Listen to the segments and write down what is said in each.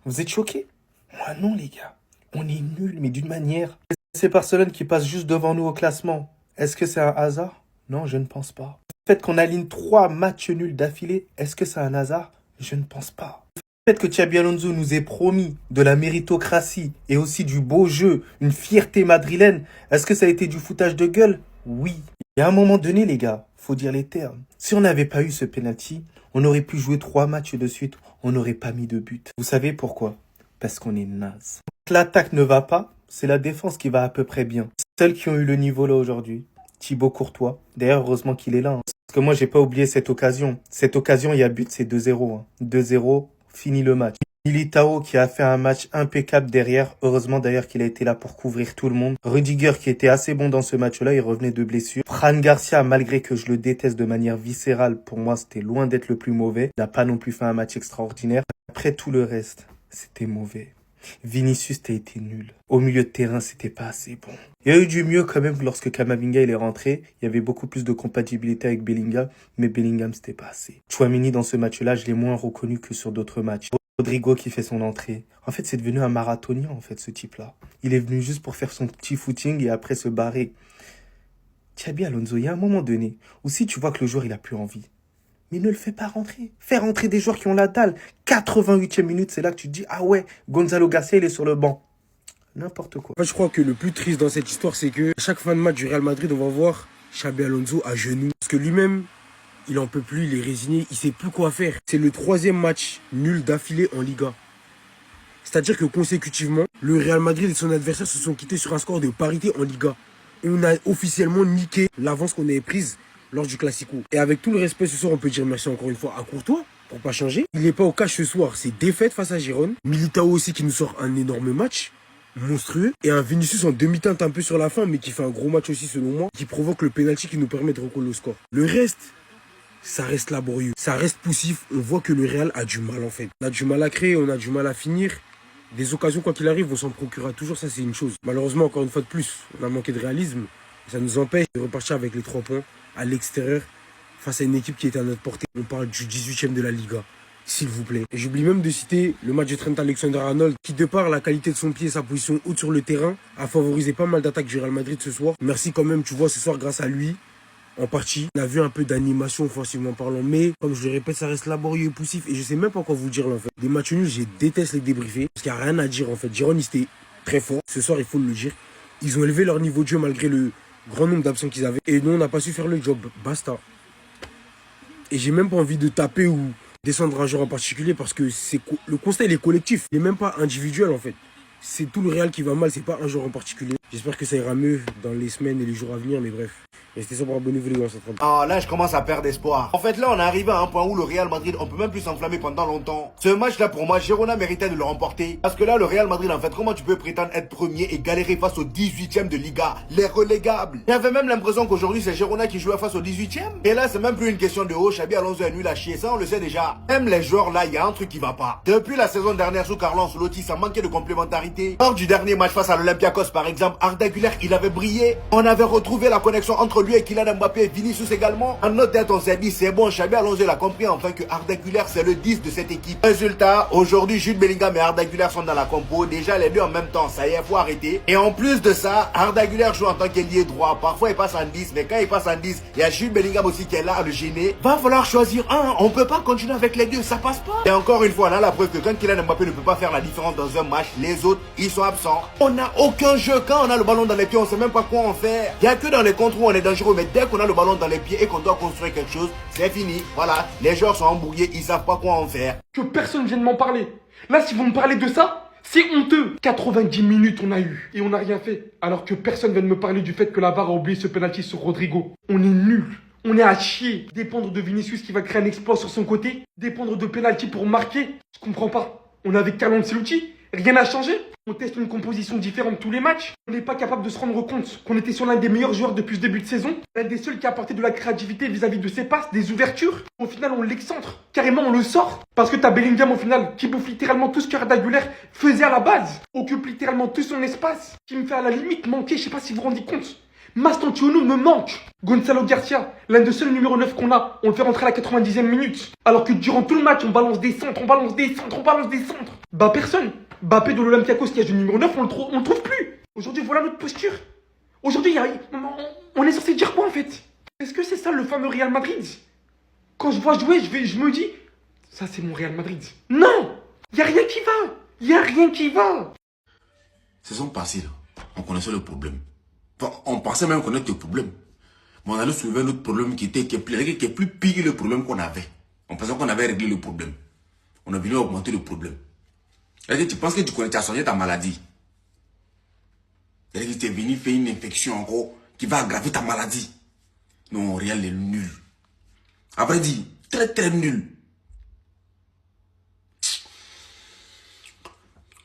Vous êtes choqués? Moi non, les gars. On est nuls, mais d'une manière. C'est Barcelone qui passe juste devant nous au classement. Est-ce que c'est un hasard? Non, je ne pense pas. Le fait qu'on aligne 3 matchs nuls d'affilée, est-ce que c'est un hasard? Je ne pense pas. Le fait que Xabi Alonso nous ait promis de la méritocratie et aussi du beau jeu, une fierté madrilène, est-ce que ça a été du foutage de gueule? Oui. Et à un moment donné, les gars, faut dire les termes. Si on n'avait pas eu ce penalty, on aurait pu jouer 3 matchs de suite, on n'aurait pas mis de but. Vous savez pourquoi? Parce qu'on est naze. L'attaque ne va pas, c'est la défense qui va à peu près bien. Celles qui ont eu le niveau là aujourd'hui, Thibaut Courtois. D'ailleurs, heureusement qu'il est là, hein. Parce que moi, j'ai pas oublié cette occasion. Cette occasion, il y a but, c'est 2-0. Hein. 2-0, fini le match. Militao qui a fait un match impeccable derrière. Heureusement d'ailleurs qu'il a été là pour couvrir tout le monde. Rudiger qui était assez bon dans ce match-là, il revenait de blessure. Fran Garcia, malgré que je le déteste de manière viscérale, pour moi c'était loin d'être le plus mauvais. Il n'a pas non plus fait un match extraordinaire. Après tout le reste, c'était mauvais. Vinicius, t'as été nul. Au milieu de terrain, c'était pas assez bon. Il y a eu du mieux quand même lorsque Camavinga il est rentré. Il y avait beaucoup plus de compatibilité avec Bellingham, mais Bellingham c'était pas assez. Chouamini dans ce match-là, je l'ai moins reconnu que sur d'autres matchs. Rodrigo qui fait son entrée. En fait, c'est devenu un marathonien, en fait, ce type-là. Il est venu juste pour faire son petit footing et après se barrer. Xabi Alonso, il y a un moment donné où si tu vois que le joueur, il a plus envie, mais ne le fais pas rentrer. Fais rentrer des joueurs qui ont la dalle. 88e minute, c'est là que tu te dis, ah ouais, Gonzalo Garcia, il est sur le banc. N'importe quoi. Moi, je crois que le plus triste dans cette histoire, c'est que à chaque fin de match du Real Madrid, on va voir Xabi Alonso à genoux. Parce que lui-même, il en peut plus, il est résigné, il sait plus quoi faire. C'est le 3e match nul d'affilée en Liga. C'est-à-dire que consécutivement, le Real Madrid et son adversaire se sont quittés sur un score de parité en Liga. Et on a officiellement niqué l'avance qu'on avait prise lors du Classico. Et avec tout le respect ce soir, on peut dire merci encore une fois à Courtois pour pas changer. Il n'est pas au cash ce soir, c'est défaite face à Girone. Militao aussi qui nous sort un énorme match, monstrueux. Et un Vinicius en demi-teinte un peu sur la fin, mais qui fait un gros match aussi selon moi, qui provoque le penalty qui nous permet de recoller au score. Le reste, ça reste laborieux, ça reste poussif. On voit que le Real a du mal en fait. On a du mal à créer, on a du mal à finir. Des occasions, quoi qu'il arrive, on s'en procurera toujours, ça c'est une chose. Malheureusement, encore une fois de plus, on a manqué de réalisme. Ça nous empêche de repartir avec les 3 points à l'extérieur face à une équipe qui est à notre portée. On parle du 18e de la Liga, s'il vous plaît. Et j'oublie même de citer le match de Trent Alexander-Arnold qui, de par la qualité de son pied et sa position haute sur le terrain, a favorisé pas mal d'attaques du Real Madrid ce soir. Merci quand même, tu vois, ce soir, grâce à lui, en partie, on a vu un peu d'animation offensivement parlant, mais comme je le répète, ça reste laborieux et poussif et je sais même pas quoi vous dire là en fait. Des matchs nuls, je déteste les débriefer parce qu'il n'y a rien à dire en fait. Girone, c'était très fort. Ce soir, il faut le dire. Ils ont élevé leur niveau de jeu malgré le grand nombre d'absents qu'ils avaient et nous, on n'a pas su faire le job. Basta. Et j'ai même pas envie de taper ou descendre un joueur en particulier parce que le constat il est collectif, il n'est même pas individuel en fait. C'est tout le Real qui va mal, c'est pas un joueur en particulier. J'espère que ça ira mieux dans les semaines et les jours à venir, mais bref. Restez sobre, abonnez-vous les gars, on Ah, là, je commence à perdre espoir. En fait, là, on est arrivé à un point où le Real Madrid, on peut même plus s'enflammer pendant longtemps. Ce match-là, pour moi, Girona méritait de le remporter. Parce que là, le Real Madrid, en fait, comment tu peux prétendre être premier et galérer face au 18e de Liga, les relégables? J'avais même l'impression qu'aujourd'hui, c'est Girona qui jouait face au 18e. Et là, c'est même plus une question de haut. Xabi Alonso est nul à chier, ça, on le sait déjà. Même les joueurs, là, il y a un truc qui va pas. Depuis la saison dernière, sous Carlo Ancelotti, ça manquait de complémentarité. Lors du dernier match face à l'Olympiakos, par exemple, Arda Güler, il avait brillé. On avait retrouvé la connexion entre lui et Kylian Mbappé et Vinicius également. En notre tête, on s'est dit, c'est bon, Xabi Alonso l'a compris enfin que Arda Güler, c'est le 10 de cette équipe. Résultat, aujourd'hui, Jude Bellingham et Arda Güler sont dans la compo. Déjà, les deux en même temps, ça y est, faut arrêter. Et en plus de ça, Arda Güler joue en tant qu'ailier droit. Parfois, il passe en 10, mais quand il passe en 10, il y a Jude Bellingham aussi qui est là à le gêner. Va falloir choisir un. On peut pas continuer avec les deux, ça passe pas. Et encore une fois, on a la preuve que quand Kylian Mbappé ne peut pas faire la différence dans un match, les autres, ils sont absents. On n'a aucun jeu. Quand on a le ballon dans les pieds, on sait même pas quoi en faire. Il y a que dans les contrôles où on est dangereux, mais dès qu'on a le ballon dans les pieds et qu'on doit construire quelque chose, c'est fini. Voilà, les joueurs sont embrouillés, ils savent pas quoi en faire. Que personne vienne m'en parler. Là, si vous me parlez de ça, c'est honteux. 90 minutes on a eu et on n'a rien fait. Alors que personne vienne me parler du fait que la VAR a oublié ce penalty sur Rodrigo. On est nuls. On est à chier. Dépendre de Vinicius qui va créer un exploit sur son côté. Dépendre de penalty pour marquer. Je comprends pas. On est avec Carlo Ancelotti. Rien n'a changé. On teste une composition différente tous les matchs. On n'est pas capable de se rendre compte qu'on était sur l'un des meilleurs joueurs depuis ce début de saison. L'un des seuls qui a apporté de la créativité vis-à-vis de ses passes, des ouvertures. Au final, on l'excentre. Carrément, on le sort. Parce que t'as Bellingham au final qui bouffe littéralement tout ce qu'Arda Güler faisait à la base. Occupe littéralement tout son espace. Qui me fait à la limite manquer, je sais pas si vous vous rendez compte. Mastantuono me manque. Gonzalo Garcia, l'un des seuls numéro 9 qu'on a, on le fait rentrer à la 90e minute. Alors que durant tout le match, on balance des centres, on balance des centres, on balance des centres. Bah personne. Mbappé de l'Olympiakos qui a joué numéro 9, on le trouve plus. Aujourd'hui, voilà notre posture. Aujourd'hui, on est censé dire quoi en fait? Est-ce que c'est ça le fameux Real Madrid? Quand je vois jouer, je me dis, ça c'est mon Real Madrid. Non, y a rien qui va. Y a rien qui va. Saison passée, là, on connaissait le problème. Enfin, on pensait même connaître le problème. Mais on allait soulever un autre problème qui est plus pire que le problème qu'on avait. On pensait qu'on avait réglé le problème. On est venu augmenter le problème. Tu penses que tu as soigné ta maladie. Tu es venu faire une infection encore qui va aggraver ta maladie. Non, Real est nul. À vrai dire, très très nul.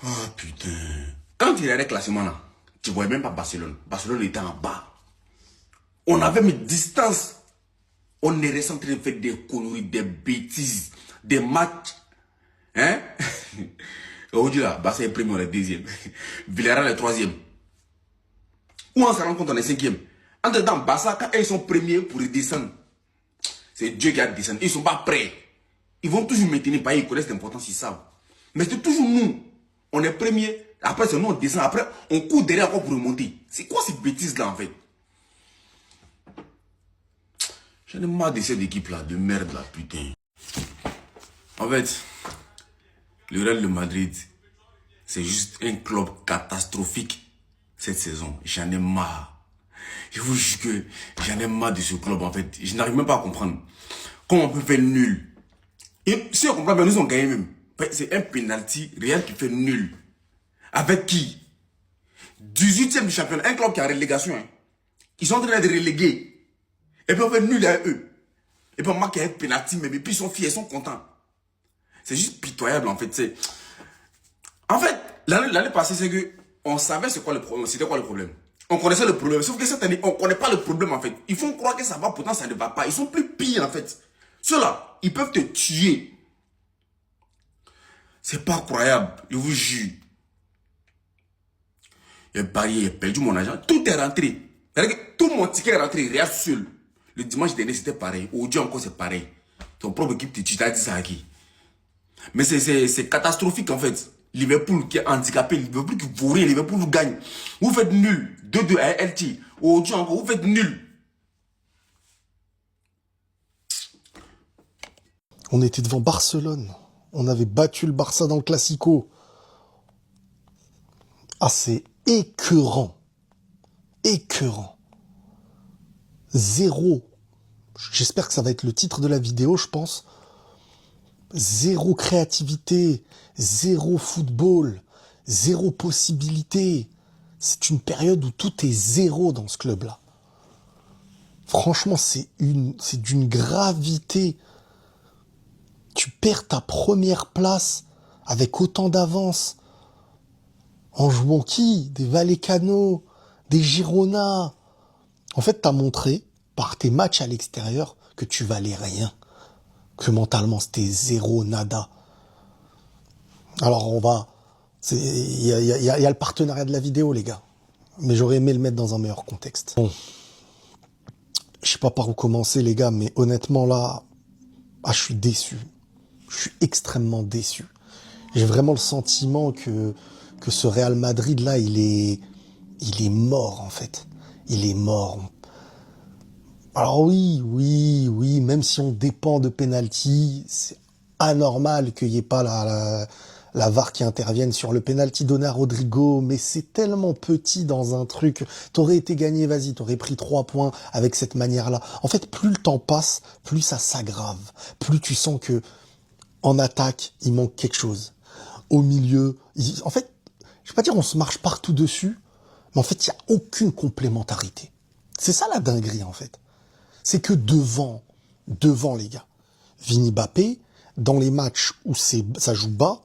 Oh putain. Quand tu regardais le classement là, tu ne voyais même pas Barcelone. Barcelone était en bas. On avait mis distance. On est resté en train de faire des conneries, des bêtises, des matchs. Hein? Aujourd'hui là, Barça est premier, on est deuxième. Villarreal est troisième. Où on se rend compte, on est cinquième. Entre temps, Barça, quand ils sont premiers pour descendre, c'est Dieu qui a descendu. Ils ne sont pas prêts. Ils vont toujours maintenir, ils connaissent l'importance, ils savent. Mais c'est toujours nous. On est premiers. Après, c'est nous, on descend. Après, on court derrière encore pour remonter. C'est quoi ces bêtises-là, en fait? J'en ai marre de cette équipe-là, de merde, là, putain. En fait, le Real de Madrid, c'est juste un club catastrophique cette saison. J'en ai marre. Je vous jure que j'en ai marre de ce club, en fait. Je n'arrive même pas à comprendre. Comment on peut faire nul? Et si on comprend, nous on gagné même. C'est un penalty, Real qui fait nul. Avec qui? 18e du championnat, un club qui a relégation. Hein. Ils sont en train de reléguer. Et puis on fait nul à eux. Et puis on marque un penalty, mais puis ils sont fiers, ils sont contents. C'est juste pitoyable en fait. En fait, l'année passée, c'est que on savait c'est quoi le problème. C'était quoi le problème? On connaissait le problème. Sauf que cette année, on ne connaît pas le problème en fait. Ils font croire que ça va, pourtant ça ne va pas. Ils sont plus pires en fait. Ceux-là, ils peuvent te tuer. C'est pas croyable, je vous jure. J'ai parié, j'ai perdu mon argent. Tout est rentré. Tout mon ticket est rentré, rien seul. Le dimanche dernier, c'était pareil. Aujourd'hui encore, c'est pareil. Ton propre équipe, tu t'as dit ça à qui? Mais c'est catastrophique en fait. Liverpool qui est handicapé, Liverpool qui vaut rien, Liverpool vous gagne. Vous faites nul. 2-2 à LT. Aujourd'hui encore, vous faites nul. On était devant Barcelone. On avait battu le Barça dans le Classico. Ah, c'est écœurant. Écœurant. Zéro. J'espère que ça va être le titre de la vidéo, je pense. Zéro créativité, zéro football, zéro possibilité. C'est une période où tout est zéro dans ce club-là. Franchement, c'est d'une gravité. Tu perds ta première place avec autant d'avance en jouant qui? Des Vallecano, des Girona. En fait, t'as montré par tes matchs à l'extérieur que tu valais rien. Que mentalement, c'était zéro, nada. Alors, il y a le partenariat de la vidéo, les gars. Mais j'aurais aimé le mettre dans un meilleur contexte. Bon. Je sais pas par où commencer, les gars, mais honnêtement, là, je suis déçu. Je suis extrêmement déçu. J'ai vraiment le sentiment que ce Real Madrid, là, il est mort, en fait. Il est mort. Alors oui, même si on dépend de penalty, c'est anormal qu'il n'y ait pas la VAR qui intervienne sur le penalty donné à Rodrigo, mais c'est tellement petit dans un truc. T'aurais été gagné, vas-y, t'aurais pris 3 points avec cette manière-là. En fait, plus le temps passe, plus ça s'aggrave. Plus tu sens que en attaque, il manque quelque chose. Au milieu, en fait, je vais pas dire on se marche partout dessus, mais en fait, il n'y a aucune complémentarité. C'est ça la dinguerie, en fait. C'est que devant les gars, Vini Mbappé, dans les matchs où ça joue bas,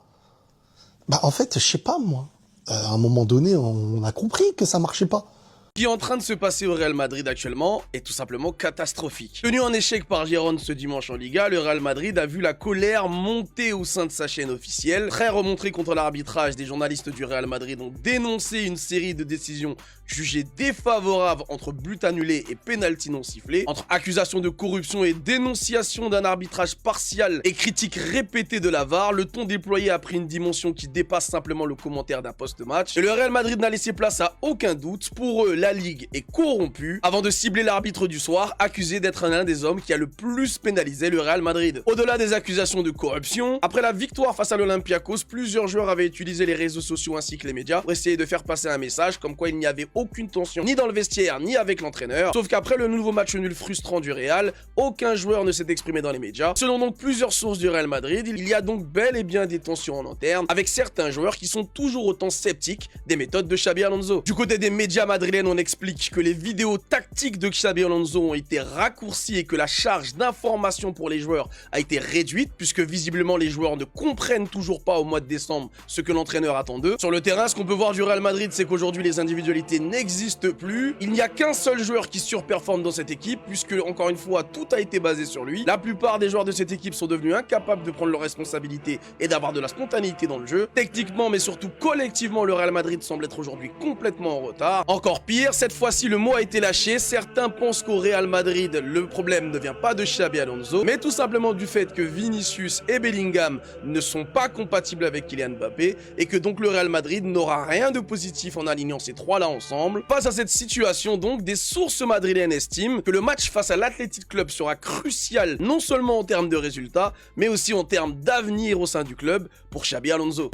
en fait, je sais pas moi, à un moment donné, on a compris que ça marchait pas. Ce qui est en train de se passer au Real Madrid actuellement est tout simplement catastrophique. Tenu en échec par Girona ce dimanche en Liga, le Real Madrid a vu la colère monter au sein de sa chaîne officielle. Très remontré contre l'arbitrage, des journalistes du Real Madrid ont dénoncé une série de décisions jugées défavorables entre buts annulés et pénalty non sifflés, entre accusations de corruption et dénonciation d'un arbitrage partial et critiques répétées de la VAR. Le ton déployé a pris une dimension qui dépasse simplement le commentaire d'un post-match. Et le Real Madrid n'a laissé place à aucun doute. Pour eux, la Ligue est corrompue avant de cibler l'arbitre du soir, accusé d'être l'un des hommes qui a le plus pénalisé le Real Madrid. Au-delà des accusations de corruption, après la victoire face à l'Olympiakos, plusieurs joueurs avaient utilisé les réseaux sociaux ainsi que les médias pour essayer de faire passer un message comme quoi il n'y avait aucune tension ni dans le vestiaire ni avec l'entraîneur. Sauf qu'après le nouveau match nul frustrant du Real, aucun joueur ne s'est exprimé dans les médias. Selon donc plusieurs sources du Real Madrid, il y a donc bel et bien des tensions en interne avec certains joueurs qui sont toujours autant sceptiques des méthodes de Xabi Alonso. Du côté des médias madrilènes, on explique que les vidéos tactiques de Xabi Alonso ont été raccourcies et que la charge d'information pour les joueurs a été réduite puisque visiblement les joueurs ne comprennent toujours pas au mois de décembre ce que l'entraîneur attend d'eux. Sur le terrain, ce qu'on peut voir du Real Madrid, c'est qu'aujourd'hui les individualités n'existent plus. Il n'y a qu'un seul joueur qui surperforme dans cette équipe puisque, encore une fois, tout a été basé sur lui. La plupart des joueurs de cette équipe sont devenus incapables de prendre leurs responsabilités et d'avoir de la spontanéité dans le jeu. Techniquement, mais surtout collectivement, le Real Madrid semble être aujourd'hui complètement en retard. Encore pire, cette fois-ci, le mot a été lâché. Certains pensent qu'au Real Madrid, le problème ne vient pas de Xabi Alonso, mais tout simplement du fait que Vinicius et Bellingham ne sont pas compatibles avec Kylian Mbappé et que donc le Real Madrid n'aura rien de positif en alignant ces trois-là ensemble. Face à cette situation donc, des sources madrilènes estiment que le match face à l'Athletic Club sera crucial non seulement en termes de résultats, mais aussi en termes d'avenir au sein du club pour Xabi Alonso.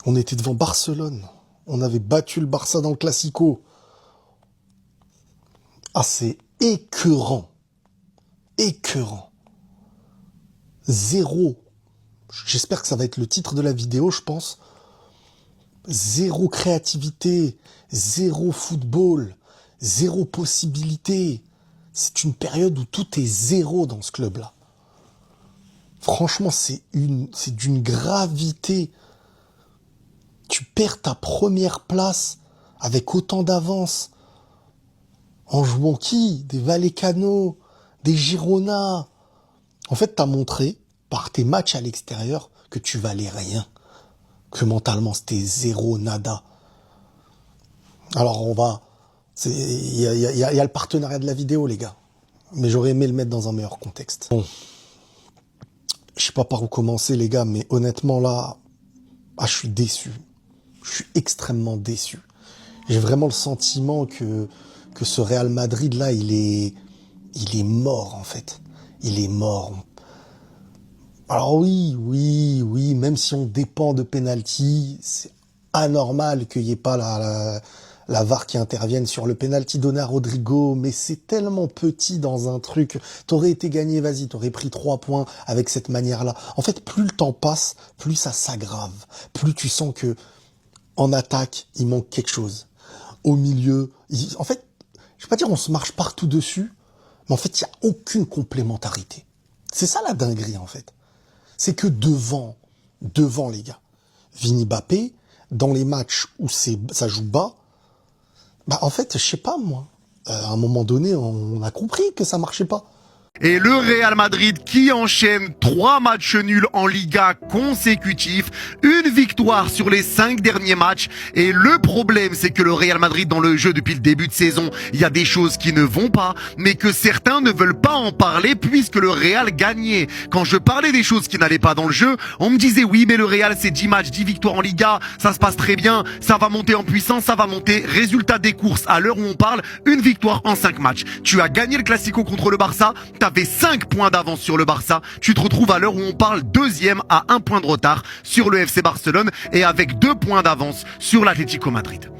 On était devant Barcelone. On avait battu le Barça dans le Classico. Ah, c'est écœurant. Écœurant. Zéro. J'espère que ça va être le titre de la vidéo, je pense. Zéro créativité. Zéro football. Zéro possibilité. C'est une période où tout est zéro dans ce club-là. Franchement, c'est d'une gravité. Tu perds ta première place avec autant d'avance en jouant qui? Des Vallecano, des Girona. En fait, t'as montré par tes matchs à l'extérieur que tu valais rien, que mentalement c'était zéro, nada. Alors il y a le partenariat de la vidéo, les gars, mais j'aurais aimé le mettre dans un meilleur contexte. Bon, je sais pas par où commencer, les gars, mais honnêtement là, je suis déçu. Je suis extrêmement déçu. J'ai vraiment le sentiment que ce Real Madrid là, il est mort en fait. Il est mort. Alors oui, même si on dépend de penalty, c'est anormal qu'il n'y ait pas la VAR qui intervienne sur le penalty donné à Rodrigo, mais c'est tellement petit dans un truc. T'aurais été gagné, vas-y, t'aurais pris 3 points avec cette manière-là. En fait, plus le temps passe, plus ça s'aggrave. Plus tu sens que en attaque, il manque quelque chose. Au milieu, en fait, je vais pas dire on se marche partout dessus, mais en fait, il n'y a aucune complémentarité. C'est ça la dinguerie, en fait. C'est que devant les gars, Vini Mbappé, dans les matchs où ça joue bas, en fait, je sais pas, moi, à un moment donné, on a compris que ça marchait pas. Et le Real Madrid qui enchaîne 3 matchs nuls en Liga consécutifs, une victoire sur les 5 derniers matchs. Et le problème, c'est que le Real Madrid dans le jeu depuis le début de saison, il y a des choses qui ne vont pas, mais que certains ne veulent pas en parler puisque le Real gagnait. Quand je parlais des choses qui n'allaient pas dans le jeu, on me disait oui, mais le Real c'est 10 matchs, 10 victoires en Liga, ça se passe très bien, ça va monter en puissance, ça va monter. Résultat des courses, à l'heure où on parle, une victoire en 5 matchs. Tu as gagné le Classico contre le Barça, t'avais 5 points d'avance sur le Barça, tu te retrouves à l'heure où on parle deuxième à 1 point de retard sur le FC Barcelone et avec 2 points d'avance sur l'Atlético Madrid.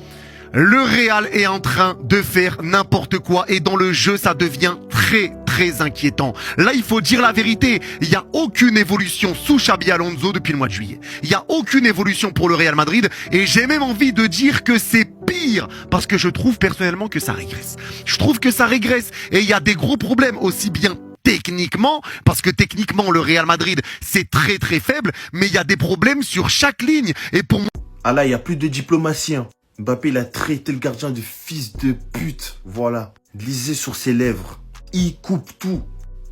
Le Real est en train de faire n'importe quoi et dans le jeu ça devient très inquiétant. Là il faut dire la vérité, il n'y a aucune évolution sous Xabi Alonso depuis le mois de juillet. Il n'y a aucune évolution pour le Real Madrid et j'ai même envie de dire que c'est pire parce que je trouve personnellement que ça régresse. Je trouve que ça régresse et il y a des gros problèmes aussi bien techniquement, parce que techniquement le Real Madrid c'est très très faible, mais il y a des problèmes sur chaque ligne. Et pour moi... Ah là, il n'y a plus de diplomatie. Hein. Mbappé, il a traité le gardien de fils de pute. Voilà. Lisez sur ses lèvres. Il coupe tout.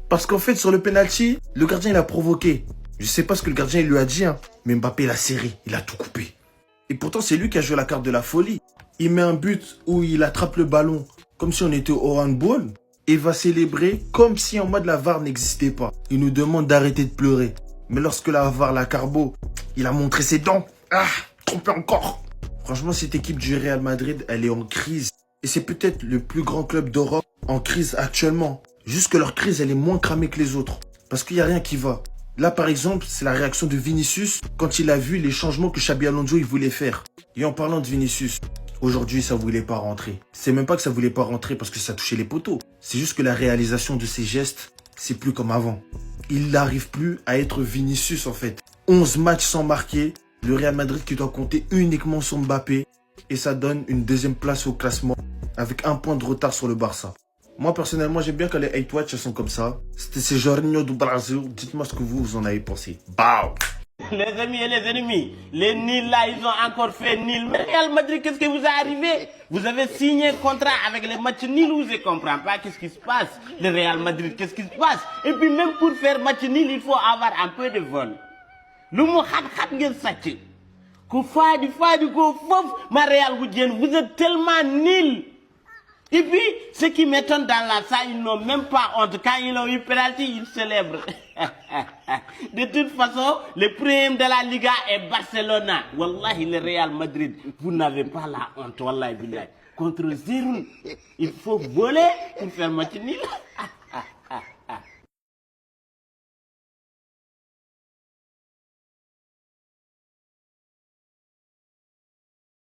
Parce qu'en fait, sur le penalty, le gardien, il a provoqué. Je sais pas ce que le gardien il lui a dit, hein, mais Mbappé, il a serré. Il a tout coupé. Et pourtant, c'est lui qui a joué la carte de la folie. Il met un but où il attrape le ballon, comme si on était au handball, et va célébrer comme si en mode la VAR n'existait pas. Il nous demande d'arrêter de pleurer. Mais lorsque la VAR, la carbo, il a montré ses dents. Ah, trompé encore. Franchement, cette équipe du Real Madrid, elle est en crise. Et c'est peut-être le plus grand club d'Europe en crise actuellement. Juste que leur crise, elle est moins cramée que les autres. Parce qu'il n'y a rien qui va. Là, par exemple, c'est la réaction de Vinicius quand il a vu les changements que Xabi Alonso il voulait faire. Et en parlant de Vinicius, aujourd'hui, ça voulait pas rentrer. C'est même pas que ça voulait pas rentrer parce que ça touchait les poteaux. C'est juste que la réalisation de ses gestes, c'est plus comme avant. Il n'arrive plus à être Vinicius, en fait. 11 matchs sans marquer. Le Real Madrid qui doit compter uniquement sur Mbappé. Et ça donne une deuxième place au classement avec 1 point de retard sur le Barça. Moi, personnellement, j'aime bien quand les hate watch sont comme ça. C'était ces Jorginho du Brésil. Dites-moi ce que vous en avez pensé. Bao! Les amis et les ennemis, les nuls là, ils ont encore fait nul. Mais Real Madrid, qu'est-ce qui vous est arrivé? Vous avez signé un contrat avec les matchs nuls ou je ne comprends pas qu'est-ce qui se passe? Le Real Madrid, qu'est-ce qui se passe? Et puis même pour faire match nul, il faut avoir un peu de vol. Le mot khat ngeen sàcc ku faadi ko fof ma Real vous êtes tellement nuls. Et puis ceux qui m'étonnent dans la salle, ils n'ont même pas honte. Quand ils ont eu penalty, ils célèbrent. De toute façon, le premier de la Liga est Barcelona. Wallahi, le Real Madrid, vous n'avez pas la honte. Wallahi billahi. Contre 0, il faut voler pour faire match nul.